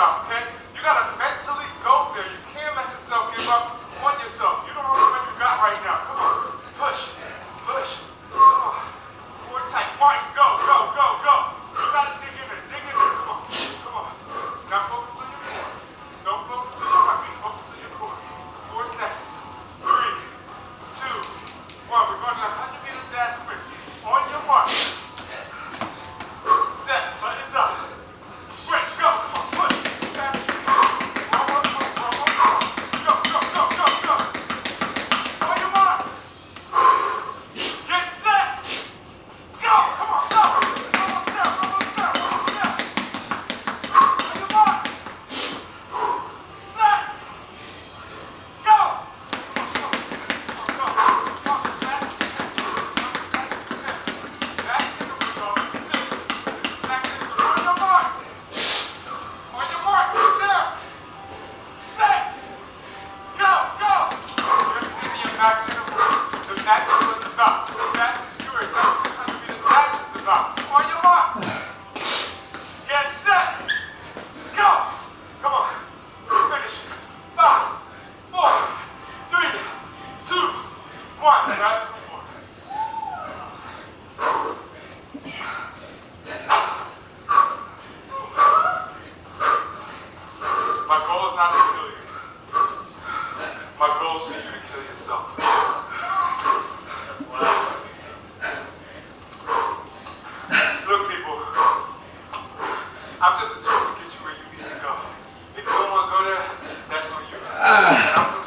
about, okay? You gotta mentally go there. You can't let yourself give up on yourself. You don't know what you got right now. Come on. Push. Push. Come on. More tight. Martin, go, go, go, go. You gotta dig in there. Dig in there. Come on. Come on. Now focus on your core. Don't focus on your heartbeat. Focus on your core. 4 seconds. 3, 2, 1. We're going to 100 meter dash sprint. On your mark. Set. Buttons up. Sprint. Go. Come on. Push. Fast. One more. Go, go, go, go, go. On your marks. Get set. Go. Come on. Go. One more step. One more step. One more step. On your mark. Set. Go. Max interval. The max interval is about. That's yours. That's what this 100 meter dash is about. On your marks. Get set. Go. Come on. Finish. 5, 4, 3, 2, 1. Grab some more. My goal is not to kill you. My goal is for you to kill yourself. Look, people, I'm just a tool to get you where you need to go. If you don't want to go there, that's on you. And I'm